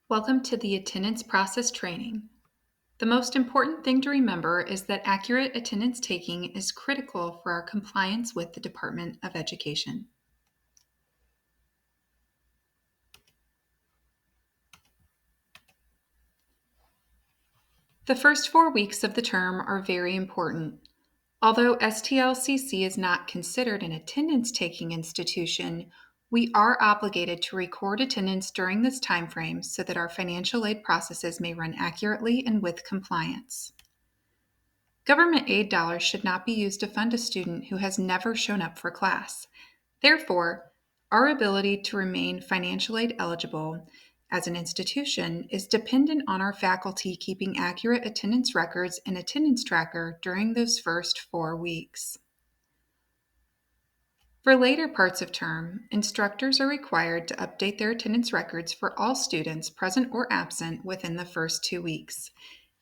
Welcome to the attendance process training. The most important thing to remember is that accurate attendance taking is critical for our compliance with the Department of Education. The first 4 weeks of the term are very important. Although STLCC is not considered an attendance taking institution, we are obligated to record attendance during this time frame so that our financial aid processes may run accurately and with compliance. Government aid dollars should not be used to fund a student who has never shown up for class. Therefore, our ability to remain financial aid eligible as an institution is dependent on our faculty keeping accurate attendance records and attendance tracker during those first 4 weeks. For later parts of term, instructors are required to update their attendance records for all students present or absent within the first 2 weeks.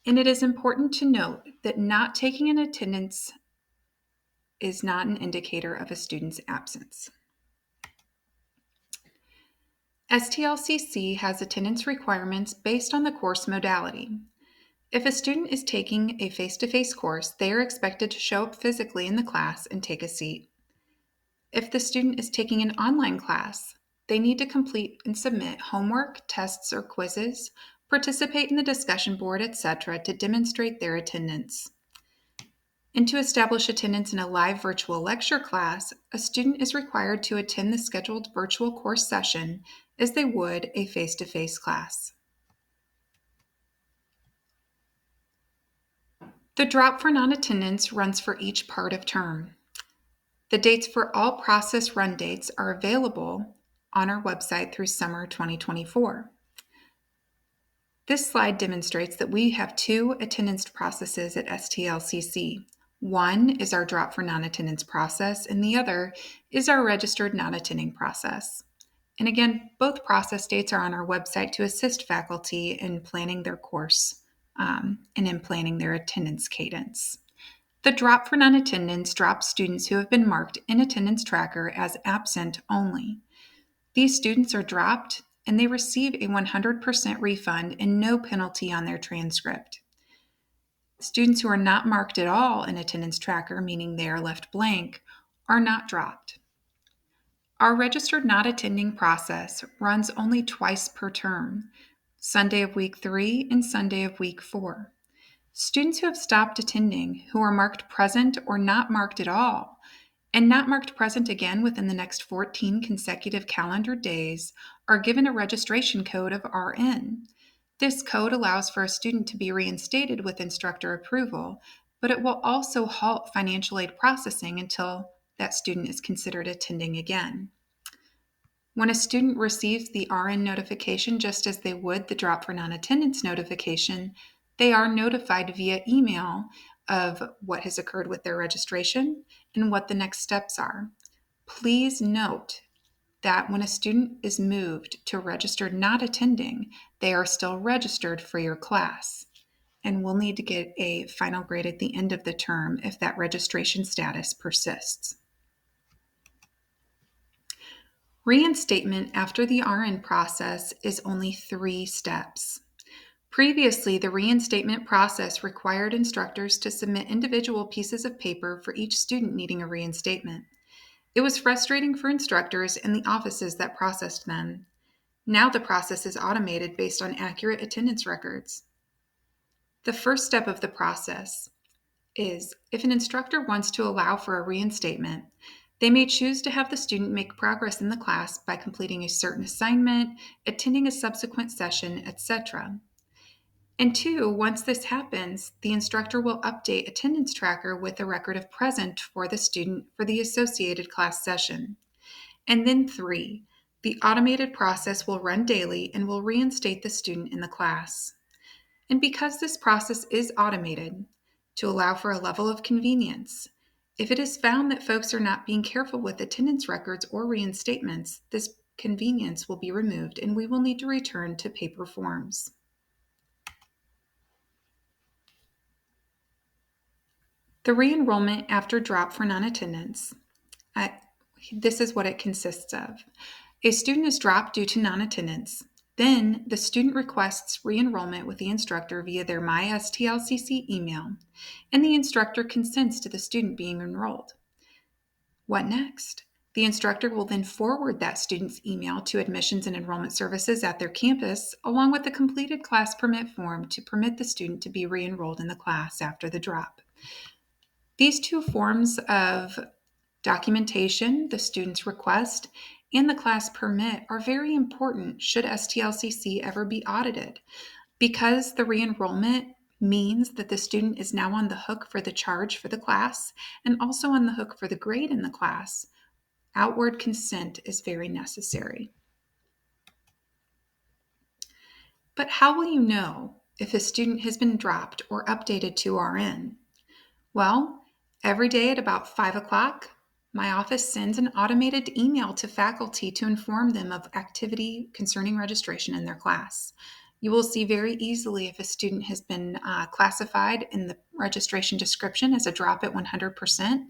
And it is important to note that not taking an attendance is not an indicator of a student's absence. STLCC has attendance requirements based on the course modality. If a student is taking a face-to-face course, they are expected to show up physically in the class and take a seat. If the student is taking an online class, they need to complete and submit homework, tests, or quizzes, participate in the discussion board, etc. to demonstrate their attendance. And to establish attendance in a live virtual lecture class, a student is required to attend the scheduled virtual course session as they would a face-to-face class. The drop for non-attendance runs for each part of term. The dates for all process run dates are available on our website through summer 2024. This slide demonstrates that we have 2 attendance processes at STLCC. One is our drop for non-attendance process, and the other is our registered non-attending process. And again, both process dates are on our website to assist faculty in planning their course and in planning their attendance cadence. The drop for non-attendance drops students who have been marked in attendance tracker as absent only. These students are dropped and they receive a 100% refund and no penalty on their transcript. Students who are not marked at all in attendance tracker, meaning they are left blank, are not dropped. Our registered not attending process runs only twice per term, Sunday of week 3 and Sunday of week 4. Students who have stopped attending, who are marked present or not marked at all, and not marked present again within the next 14 consecutive calendar days, are given a registration code of RN. This code allows for a student to be reinstated with instructor approval, but it will also halt financial aid processing until that student is considered attending again. When a student receives the RN notification just as they would the drop for non-attendance notification, they are notified via email of what has occurred with their registration and what the next steps are. Please note that when a student is moved to registered not attending, they are still registered for your class and will need to get a final grade at the end of the term if that registration status persists. Reinstatement after the RN process is only 3 steps. Previously, the reinstatement process required instructors to submit individual pieces of paper for each student needing a reinstatement. It was frustrating for instructors and the offices that processed them. Now the process is automated based on accurate attendance records. The first step of the process is if an instructor wants to allow for a reinstatement, they may choose to have the student make progress in the class by completing a certain assignment, attending a subsequent session, etc. And 2, once this happens, the instructor will update attendance tracker with a record of present for the student for the associated class session. And then 3, the automated process will run daily and will reinstate the student in the class. And because this process is automated, to allow for a level of convenience, if it is found that folks are not being careful with attendance records or reinstatements, this convenience will be removed and we will need to return to paper forms. The re-enrollment after drop for non-attendance. This is what it consists of. A student is dropped due to non-attendance. Then the student requests re-enrollment with the instructor via their My STLCC email, and the instructor consents to the student being enrolled. What next? The instructor will then forward that student's email to admissions and enrollment services at their campus, along with the completed class permit form to permit the student to be re-enrolled in the class after the drop. These two forms of documentation, the student's request, and the class permit are very important should STLCC ever be audited, because the re-enrollment means that the student is now on the hook for the charge for the class and also on the hook for the grade in the class. Outward consent is very necessary. But how will you know if a student has been dropped or updated to RN? Well, every day at about 5 o'clock, my office sends an automated email to faculty to inform them of activity concerning registration in their class. You will see very easily if a student has been classified in the registration description as a drop at 100%,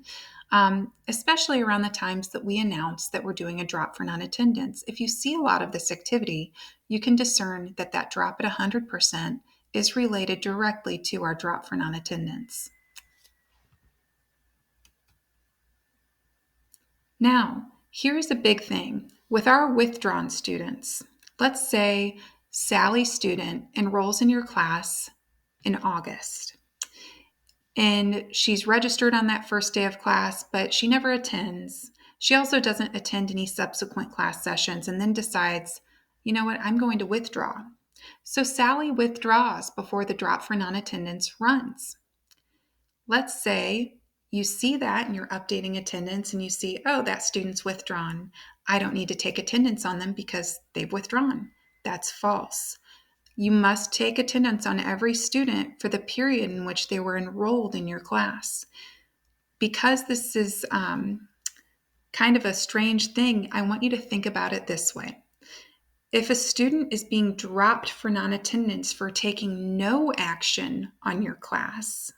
especially around the times that we announce that we're doing a drop for non-attendance. If you see a lot of this activity, you can discern that that drop at 100% is related directly to our drop for non-attendance. Now, here's a big thing. With our withdrawn students, let's say Sally student enrolls in your class in August, and she's registered on that first day of class, but she never attends. She also doesn't attend any subsequent class sessions and then decides, you know what, I'm going to withdraw. So Sally withdraws before the drop for non-attendance runs. Let's say you see that and you're updating attendance and you see, oh, that student's withdrawn. I don't need to take attendance on them because they've withdrawn. That's false. You must take attendance on every student for the period in which they were enrolled in your class. Because this is kind of a strange thing, I want you to think about it this way. If a student is being dropped for non-attendance for taking no action on your class,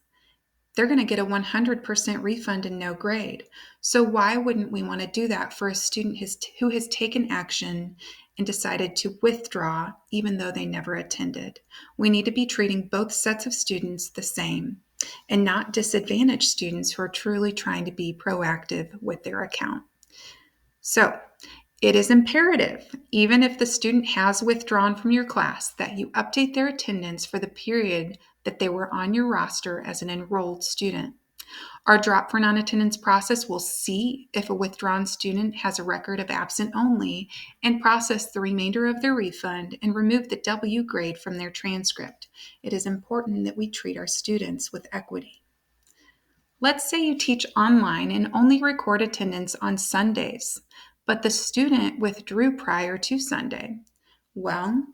they're going to get a 100% refund and no grade. So why wouldn't we want to do that for a student who has taken action and decided to withdraw even though they never attended? We need to be treating both sets of students the same and not disadvantage students who are truly trying to be proactive with their account. So it is imperative, even if the student has withdrawn from your class, that you update their attendance for the period that they were on your roster as an enrolled student. Our drop for non-attendance process will see if a withdrawn student has a record of absent only and process the remainder of their refund and remove the W grade from their transcript. It is important that we treat our students with equity. Let's say you teach online and only record attendance on Sundays, but the student withdrew prior to Sunday. Well,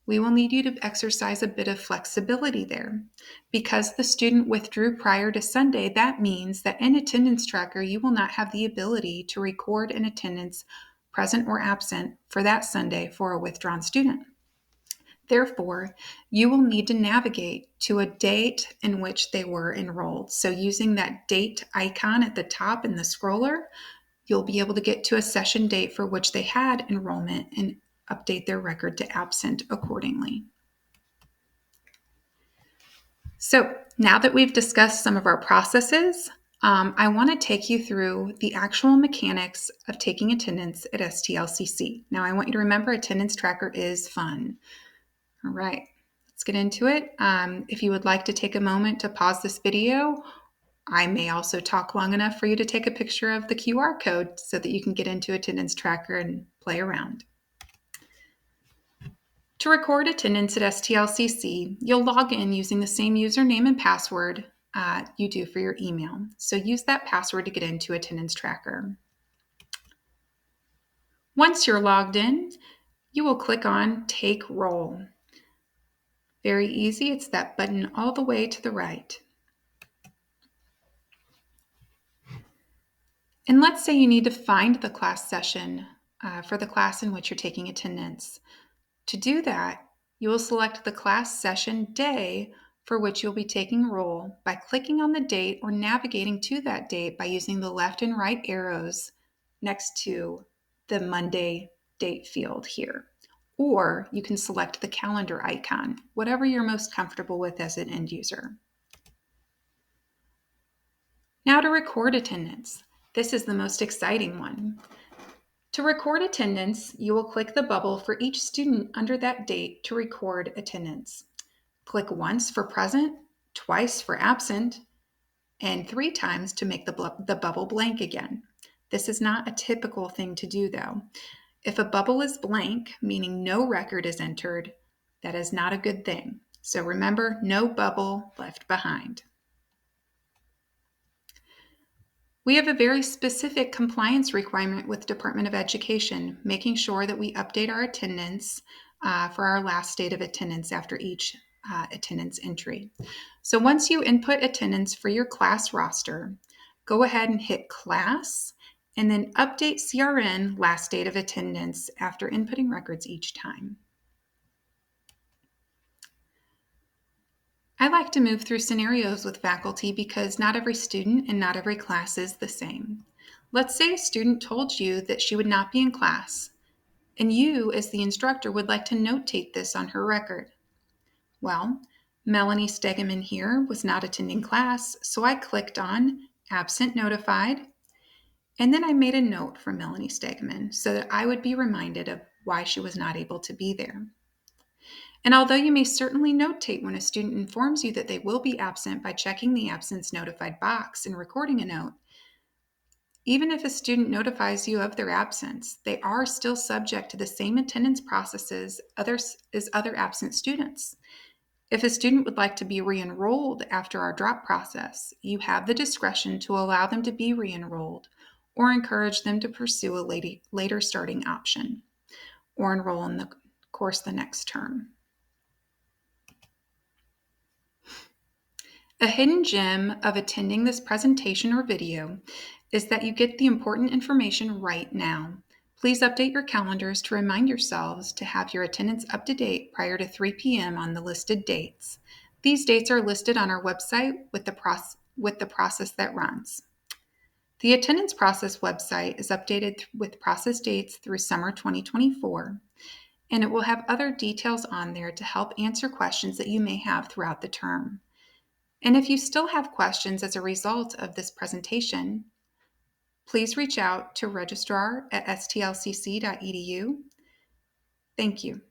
we will need you to exercise a bit of flexibility there. Because the student withdrew prior to Sunday, that means that in Attendance Tracker, you will not have the ability to record an attendance present or absent for that Sunday for a withdrawn student. Therefore, you will need to navigate to a date in which they were enrolled. So using that date icon at the top in the scroller, you'll be able to get to a session date for which they had enrollment and update their record to absent accordingly. So now that we've discussed some of our processes, I want to take you through the actual mechanics of taking attendance at STLCC. Now, I want you to remember Attendance Tracker is fun. All right, let's get into it. If you would like to take a moment to pause this video, I may also talk long enough for you to take a picture of the QR code so that you can get into Attendance Tracker and play around. To record attendance at STLCC, you'll log in using the same username and password you do for your email. So use that password to get into Attendance Tracker. Once you're logged in, you will click on Take Roll. Very easy, it's that button all the way to the right. And let's say you need to find the class session for the class in which you're taking attendance. To do that, you will select the class session day for which you'll be taking roll by clicking on the date or navigating to that date by using the left and right arrows next to the Monday date field here. or you can select the calendar icon, whatever you're most comfortable with as an end user. Now to record attendance. This is the most exciting one. To record attendance, you will click the bubble for each student under that date to record attendance. Click once for present, twice for absent, and 3 times to make the bubble blank again. This is not a typical thing to do though. If a bubble is blank, meaning no record is entered, that is not a good thing. So remember, no bubble left behind. We have a very specific compliance requirement with Department of Education, making sure that we update our attendance for our last date of attendance after each attendance entry. So once you input attendance for your class roster, go ahead and hit class and then update CRN last date of attendance after inputting records each time. I like to move through scenarios with faculty because not every student and not every class is the same. Let's say a student told you that she would not be in class, and you, as the instructor, would like to notate this on her record. Well, Melanie Stegeman here was not attending class, so I clicked on Absent Notified, and then I made a note for Melanie Stegeman so that I would be reminded of why she was not able to be there. And although you may certainly notate when a student informs you that they will be absent by checking the absence notified box and recording a note, even if a student notifies you of their absence, they are still subject to the same attendance processes as other absent students. If a student would like to be re-enrolled after our drop process, you have the discretion to allow them to be re-enrolled or encourage them to pursue a later starting option or enroll in the course the next term. A hidden gem of attending this presentation or video is that you get the important information right now. Please update your calendars to remind yourselves to have your attendance up to date prior to 3 p.m. on the listed dates. These dates are listed on our website with the process that runs. The attendance process website is updated with process dates through summer 2024, and it will have other details on there to help answer questions that you may have throughout the term. And if you still have questions as a result of this presentation, please reach out to registrar@stlcc.edu. Thank you.